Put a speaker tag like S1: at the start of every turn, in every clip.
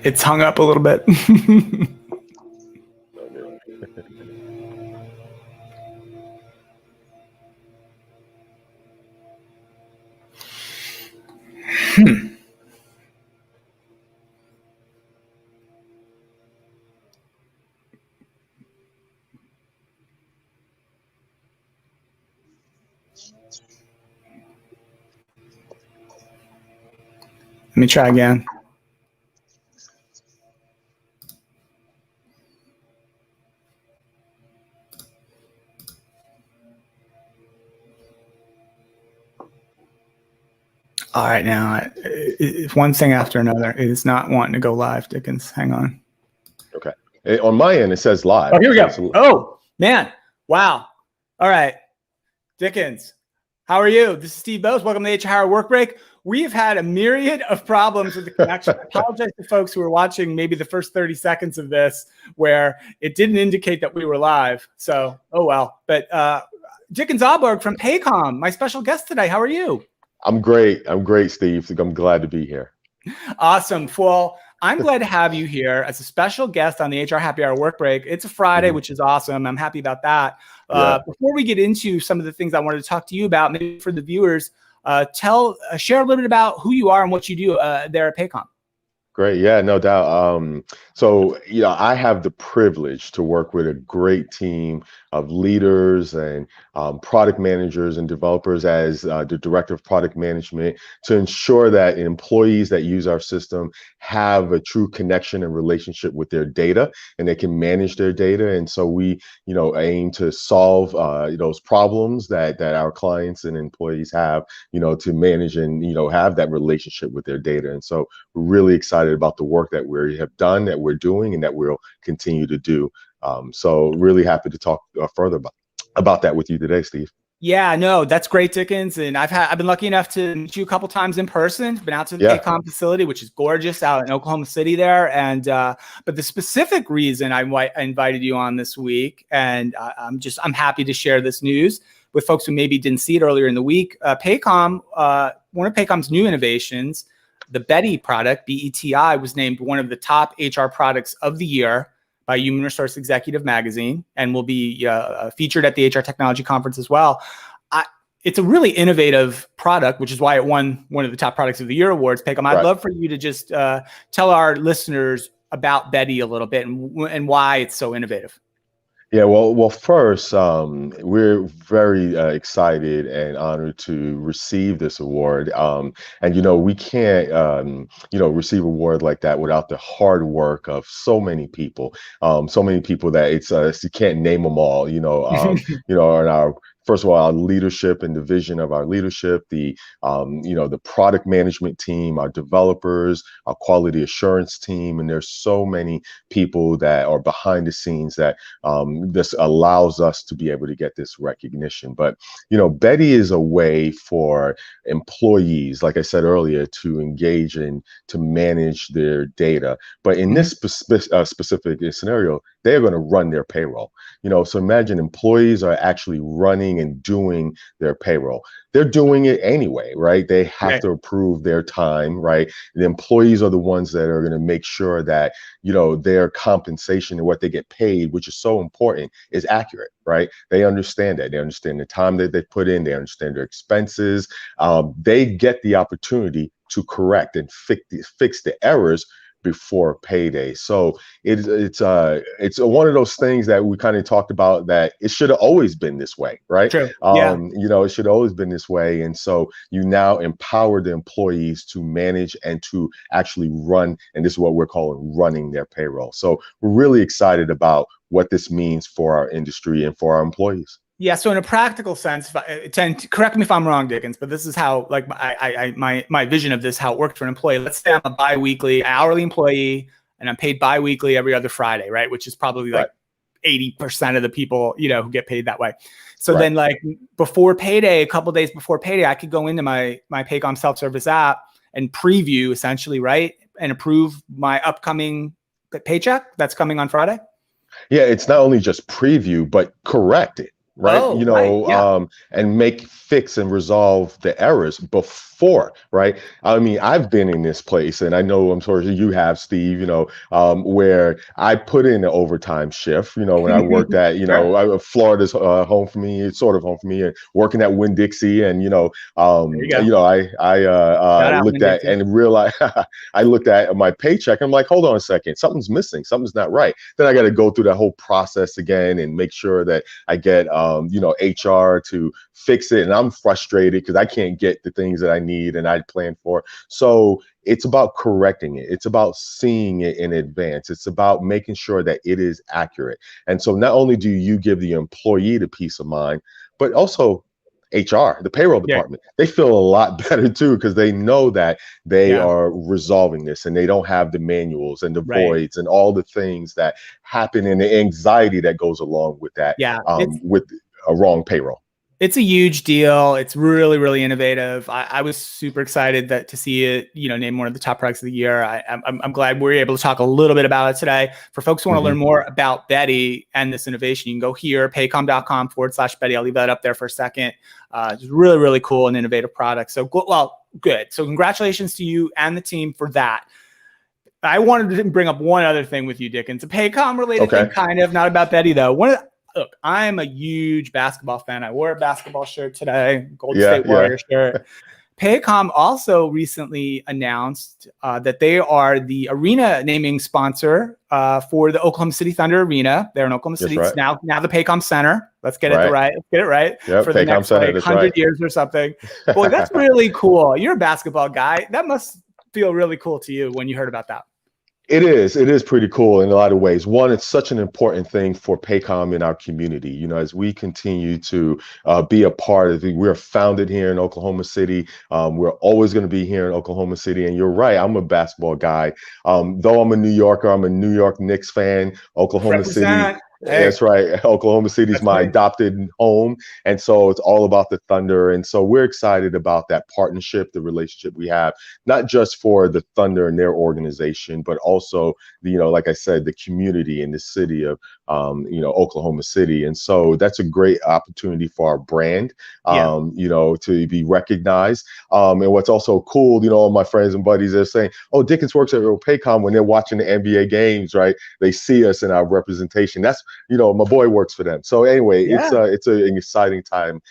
S1: It's hung up a little bit. Let me try again. All right, now it's one thing after another. It is not wanting to go live, Dickens. Hang on.
S2: Okay. On my end, it says live.
S1: Oh, here we go. Oh, man. Wow. All right. Dickens, how are you? This is Steve Boese. Welcome to the HR Work Break. We've had a myriad of problems with the connection. I apologize to folks who are watching maybe the first 30 seconds of this where it didn't indicate that we were live. So, oh well. But Dickens Ahlborg from Paycom, my special guest today. How are you?
S2: I'm great. I'm great, Steve. I'm glad to be here.
S1: Awesome. Well, I'm glad to have you here as a special guest on the HR Happy Hour Work Break. It's a Friday, which is awesome. I'm happy about that. Before we get into some of the things I wanted to talk to you about, maybe for the viewers, share a little bit about who you are and what you do there at Paycom.
S2: Great. Yeah, no doubt. So, I have the privilege to work with a great team of leaders and product managers and developers as the director of product management to ensure that employees that use our system have a true connection and relationship with their data and they can manage their data. And so we, aim to solve those problems that our clients and employees have, to manage and, have that relationship with their data. And so we're really excited about the work that we have done, that we're doing, and that we'll continue to do. So really happy to talk further about that with you today, Steve.
S1: Yeah, no, that's great, Dickens. And I've been lucky enough to meet you a couple times in person. Been out to the Paycom facility, which is gorgeous out in Oklahoma City there. And but the specific reason I invited you on this week, and I'm happy to share this news with folks who maybe didn't see it earlier in the week. Paycom, one of Paycom's new innovations, the Beti product, BETI, was named one of the top HR products of the year by Human Resource Executive Magazine, and will be featured at the HR Technology Conference as well. It's a really innovative product, which is why it won one of the top products of the year awards. Paycom, I'd love for you to just tell our listeners about Beti a little bit and why it's so innovative.
S2: Yeah, well, first, we're very excited and honored to receive this award. And we can't, receive an award like that without the hard work of so many people that it's you can't name them all. And our first of all, our leadership and the vision of our leadership, the product management team, our developers, our quality assurance team, and there's so many people that are behind the scenes that this allows us to be able to get this recognition. But Beti is a way for employees, like I said earlier, to engage and to manage their data. But in this specific scenario, they're going to run their payroll. So imagine employees are actually running and doing their payroll. They're doing it anyway, right? They have to approve their time, right? The employees are the ones that are going to make sure that, their compensation and what they get paid, which is so important, is accurate, right? They understand that. They understand the time that they put in. They understand their expenses. They get the opportunity to correct and fix the errors before payday. So it's one of those things that we kind of talked about, that it should have always been this way, right?
S1: True.
S2: It should have always been this way. And so you now empower the employees to manage and to actually run, and this is what we're calling running their payroll. So we're really excited about what this means for our industry and for our employees.
S1: Yeah. So in a practical sense, correct me if I'm wrong, Dickens, but this is how, like, my vision of this, how it worked for an employee. Let's say I'm a biweekly hourly employee and I'm paid biweekly every other Friday, right? Which is probably like 80% of the people, who get paid that way. So then, like, before payday, a couple of days before payday, I could go into my Paycom self-service app and preview, essentially, right? And approve my upcoming paycheck that's coming on Friday.
S2: Yeah, it's not only just preview, but correct it. right?
S1: Oh, right. Yeah.
S2: And fix and resolve the errors before, right? I mean, I've been in this place, and I know I'm sure you have, Steve. Where I put in an overtime shift. When I worked at,
S1: Sure.
S2: Florida's home for me. It's sort of home for me, and working at Winn-Dixie, and
S1: There you go.
S2: I
S1: Shout out
S2: looked at
S1: Winn-Dixie.
S2: and realized I looked at my paycheck. I'm like, hold on a second, something's missing, something's not right. Then I got to go through that whole process again and make sure that I get HR to fix it, and I'm frustrated because I can't get the things that I need and I planned for. So it's about correcting it. It's about seeing it in advance. It's about making sure that it is accurate. And so not only do you give the employee the peace of mind, but also HR, the payroll
S1: Yeah.
S2: department, they feel a lot better too, because they know that they
S1: Yeah.
S2: are resolving this and they don't have the manuals and the
S1: Right.
S2: voids and all the things that happen and the anxiety that goes along with that,
S1: Yeah.
S2: with a wrong payroll.
S1: It's a huge deal. It's really, really innovative. I was super excited to see it, named one of the top products of the year. I'm glad we're able to talk a little bit about it today. For folks who want to learn more about Beti and this innovation, you can go here, paycom.com/Beti. I'll leave that up there for a second. It's really, really cool and innovative product. So, good. So congratulations to you and the team for that. I wanted to bring up one other thing with you, Dickens. A Paycom related thing, kind of, not about Beti though. Look, I'm a huge basketball fan. I wore a basketball shirt today, Golden State Warrior shirt. Paycom also recently announced that they are the arena naming sponsor for the Oklahoma City Thunder Arena. They're in Oklahoma City. It's now the Paycom Center. Let's get it right. Let's get it right for the next 100 years or something. Boy, that's really cool. You're a basketball guy. That must feel really cool to you when you heard about that.
S2: It is pretty cool in a lot of ways. One, it's such an important thing for Paycom in our community. As we continue to be a part of it, we're founded here in Oklahoma City. We're always going to be here in Oklahoma City. And you're right, I'm a basketball guy. Though I'm a New Yorker, I'm a New York Knicks fan. Oklahoma City. That's right. Oklahoma City is my adopted home. And so it's all about the Thunder. And so we're excited about that partnership, the relationship we have, not just for the Thunder and their organization, but also, like I said, the community and the city of, Oklahoma City. And so that's a great opportunity for our brand, to be recognized. And what's also cool, all my friends and buddies are saying, oh, Dickens works at Paycom when they're watching the NBA games, right? They see us in our representation. That's, my boy works for them. So anyway, it's an exciting time,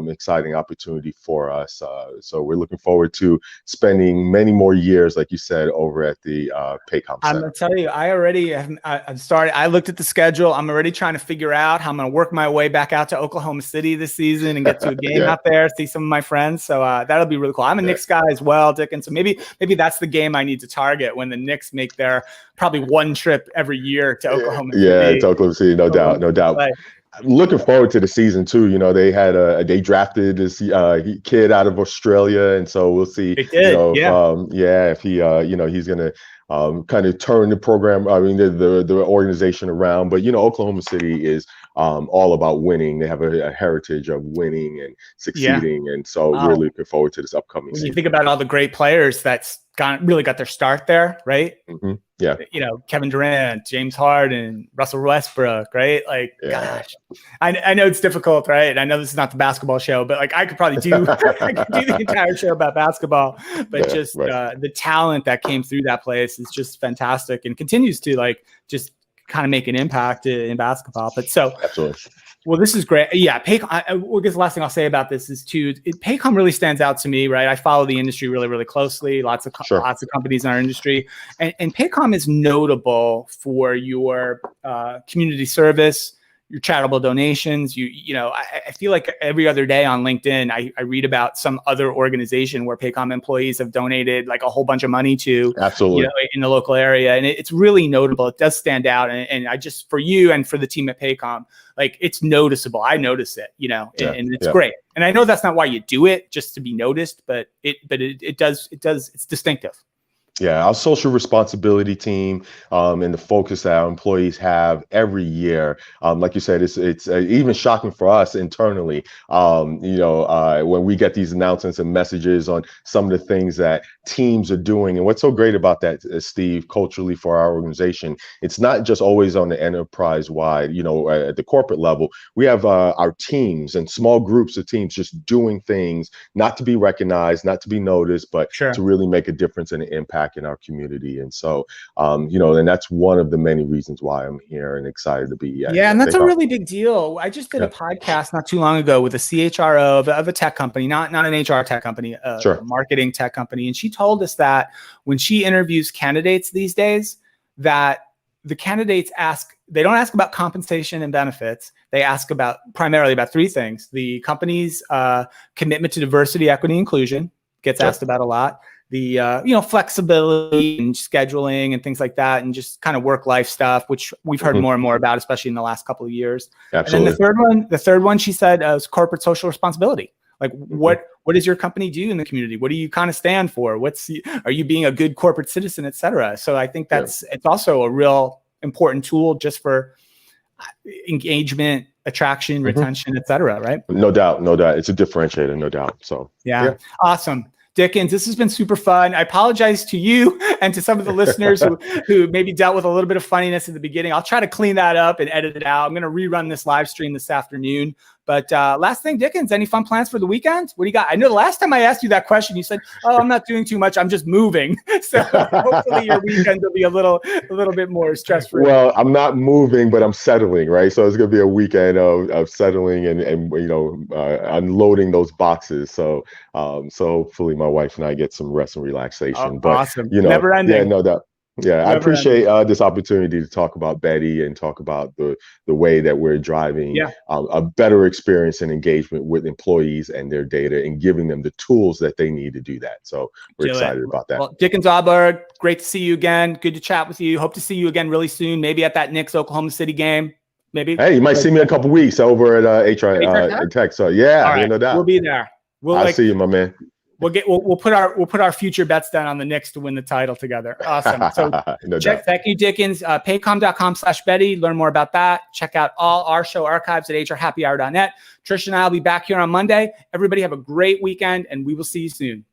S2: exciting opportunity for us. So we're looking forward to spending many more years, like you said, over at the Paycom Center.
S1: I'm gonna tell you, I already I've started. I looked at the schedule. I'm already trying to figure out how I'm gonna work my way back out to Oklahoma City this season and get to a game out there, see some of my friends. So that'll be really cool. I'm a Knicks guy as well, Dickens. So maybe that's the game I need to target when the Knicks make their probably one trip every year to Oklahoma City.
S2: Yeah, to Oklahoma City, no doubt. I'm looking forward to the season too. They had they drafted this kid out of Australia, and so we'll see.
S1: They did,
S2: if he he's gonna kind of turn the program. I mean, the organization around. But Oklahoma City is all about winning. They have a heritage of winning and succeeding, and so we're looking forward to this upcoming season.
S1: You think about all the great players that's really got their start there, right?
S2: Yeah.
S1: Kevin Durant, James Harden, Russell Westbrook, right? Gosh, I know it's difficult, right? And I know this is not the basketball show, but I could probably do the entire show about basketball. But the talent that came through that place is just fantastic and continues to just kind of make an impact in basketball. But
S2: absolutely.
S1: Well, this is great. Yeah, Paycom. I guess the last thing I'll say about this is Paycom really stands out to me, right? I follow the industry really, really closely. Lots of companies in our industry, and Paycom is notable for your community service, your charitable donations. I feel like every other day on LinkedIn, I read about some other organization where Paycom employees have donated a whole bunch of money to,
S2: absolutely,
S1: in the local area. And it's really notable. It does stand out. And I just, for you and for the team at Paycom, it's noticeable. I notice it, and it's great. And I know that's not why you do it, just to be noticed, but it does, it's distinctive.
S2: Yeah, our social responsibility team, and the focus that our employees have every year. Like you said, it's even shocking for us internally. When we get these announcements and messages on some of the things that teams are doing, and what's so great about that, Steve, culturally for our organization, it's not just always on the enterprise wide. At the corporate level, we have our teams and small groups of teams just doing things, not to be recognized, not to be noticed, but to
S1: Sure.
S2: really make a difference and an impact in our community. And so, and that's one of the many reasons why I'm here and excited to be at
S1: Yeah, and that's a
S2: Paycom.
S1: really big deal. I just did a
S2: Yeah,
S1: podcast not too long ago with a CHRO of a tech company, not an HR tech company, a
S2: sure.
S1: marketing tech company. And she told us that when she interviews candidates these days, that the candidates they don't ask about compensation and benefits. They ask primarily about three things: the company's commitment to diversity, equity, inclusion gets
S2: Sure.
S1: asked about a lot. The flexibility and scheduling and things like that, and just kind of work-life stuff, which we've heard
S2: Mhm.
S1: more and more about, especially in the last couple of years. And then
S2: Absolutely.
S1: the third one she said was corporate social responsibility. Like
S2: Mhm.
S1: what does your company do in the community? What do you kind of stand for? Are you being a good corporate citizen, et cetera? So I think
S2: Yeah.
S1: it's also a real important tool just for engagement, attraction,
S2: Mhm.
S1: retention, et cetera, right?
S2: No doubt, no doubt. It's a differentiator, no doubt. So,
S1: Yeah.
S2: yeah.
S1: Awesome. Dickens, this has been super fun. I apologize to you and to some of the listeners who maybe dealt with a little bit of funniness in the beginning. I'll try to clean that up and edit it out. I'm going to rerun this live stream this afternoon. But last thing, Dickens, any fun plans for the weekend? What do you got? I know the last time I asked you that question, you said, "Oh, I'm not doing too much. I'm just moving." So hopefully your weekend will be a little bit more stress-free.
S2: Well, I'm not moving, but I'm settling, right? So it's going to be a weekend of settling and unloading those boxes. So hopefully my wife and I get some rest and
S1: Oh,
S2: relaxation. But
S1: awesome. Never
S2: yeah,
S1: ending.
S2: no doubt. Yeah, I
S1: Never ending.
S2: appreciate this opportunity to talk about Betty and talk about the way that we're driving
S1: Yeah.
S2: a better experience and engagement with employees and their data and giving them the tools that they need to do that. So we're
S1: Do it.
S2: excited about that.
S1: Well, Dickens Auberg, great to see you again. Good to chat with you. Hope to see you again really soon. Maybe at that Knicks Oklahoma City game. Maybe.
S2: Hey, you might see me in a couple weeks over at HR Tech. So
S1: All
S2: yeah,
S1: right,
S2: no
S1: we'll
S2: doubt.
S1: be there.
S2: I'll see you, my man.
S1: We'll put our future bets down on the Knicks to win the title together. Awesome. So
S2: No doubt.
S1: thank you, Dickens. Paycom.com/Betty. Learn more about that. Check out all our show archives at hrhappyhour.net. Trish and I will be back here on Monday. Everybody have a great weekend, and we will see you soon.